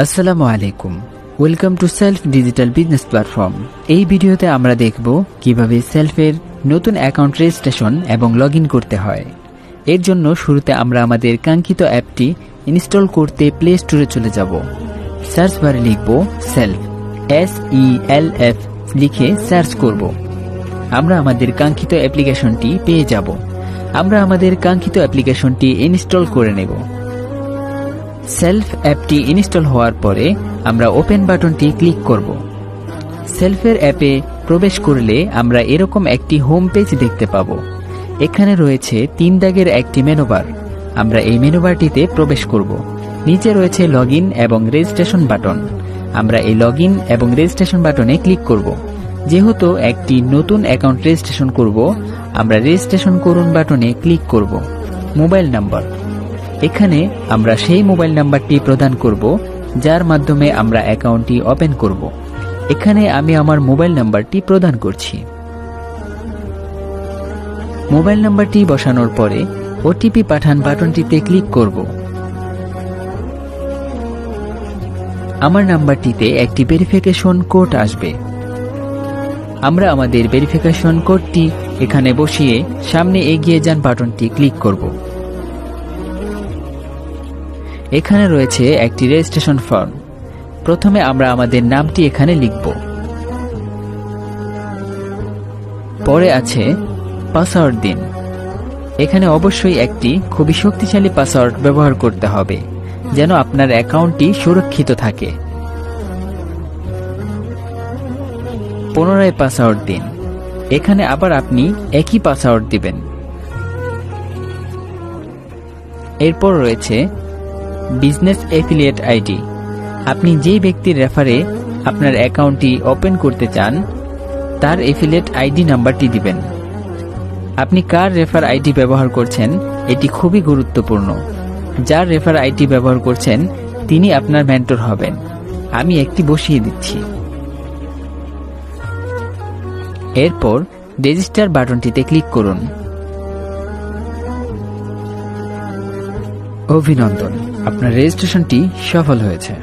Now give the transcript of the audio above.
আসসালামু আলাইকুম, welcome to self digital business platform. এই ভিডিওতে আমরা দেখব কিভাবে সেলফের নতুন অ্যাকাউন্ট রেজিস্ট্রেশন এবং লগ ইন করতে হয়। এর জন্য শুরুতে আমরা আমাদের কাঙ্ক্ষিত অ্যাপটি ইনস্টল করতে প্লে স্টোরে চলে যাব। সার্চ বারে লিখব সেলফ, SELF লিখে সার্চ করব। আমরা আমাদের কাঙ্ক্ষিত অ্যাপ্লিকেশনটি পেয়ে যাব। আমরা আমাদের কাঙ্ক্ষিত অ্যাপ্লিকেশনটি ইনস্টল করে নেব। সেলফ অ্যাপটি ইনস্টল হওয়ার পরে আমরা ওপেন বাটনটি ক্লিক করব। সেলফের অ্যাপে প্রবেশ করলে আমরা এরকম একটি হোম পেজ দেখতে পাবো। এখানে রয়েছে 3 দাগের একটি মেনুবার। আমরা এই মেনুবারটিতে প্রবেশ করব। নিচে রয়েছে লগ ইন এবং রেজিস্ট্রেশন বাটন। আমরা এই লগ ইন এবং রেজিস্ট্রেশন বাটনে ক্লিক করব। যেহেতু একটি নতুন অ্যাকাউন্ট রেজিস্ট্রেশন করব, আমরা রেজিস্ট্রেশন করুন বাটনে ক্লিক করব। মোবাইল নাম্বার, এখানে আমরা সেই মোবাইল নাম্বারটি প্রদান করব যার মাধ্যমে আমরা অ্যাকাউন্টটি ওপেন করব। এখানে আমি আমার মোবাইল নাম্বারটি প্রদান করছি। মোবাইল নাম্বারটি বসানোর পরে ওটিপি পাঠান বাটনটিতে ক্লিক করব। আমার নাম্বারটিতে একটি ভেরিফিকেশন কোড আসবে। আমরা আমাদের ভেরিফিকেশন কোডটি এখানে বসিয়ে সামনে এগিয়ে যান বাটনটি ক্লিক করব। এখানে রয়েছে একটি রেজিস্ট্রেশন ফর্ম। প্রথমে আমরা আমাদের নামটি এখানে লিখব। পরে আছে পাসওয়ার্ড দিন। এখানে অবশ্যই একটি খুবই শক্তিশালী পাসওয়ার্ড ব্যবহার করতে হবে যেন আপনার অ্যাকাউন্টটি সুরক্ষিত থাকে। পুনরায় পাসওয়ার্ড দিন। এখানে আবার আপনি একই পাসওয়ার্ড দিবেন। এরপর রয়েছে বিজনেস এফিলিয়েট আইডি। আপনি যেই ব্যক্তির রেফারে আপনার অ্যাকাউন্টটি ওপেন করতে চান তার এফিলিয়েট আইডি নাম্বারটি দিবেন। আপনি কার রেফার আইডি ব্যবহার করছেন এটি খুবই গুরুত্বপূর্ণ। যার রেফার আইডি ব্যবহার করছেন তিনি আপনার মেন্টর হবেন। আমি একটি বসিয়ে দিচ্ছি। এরপর রেজিস্টার বাটনটিতে ক্লিক করুন। অভিনন্দন, আপনার রেজিস্ট্রেশনটি সফল হয়েছে।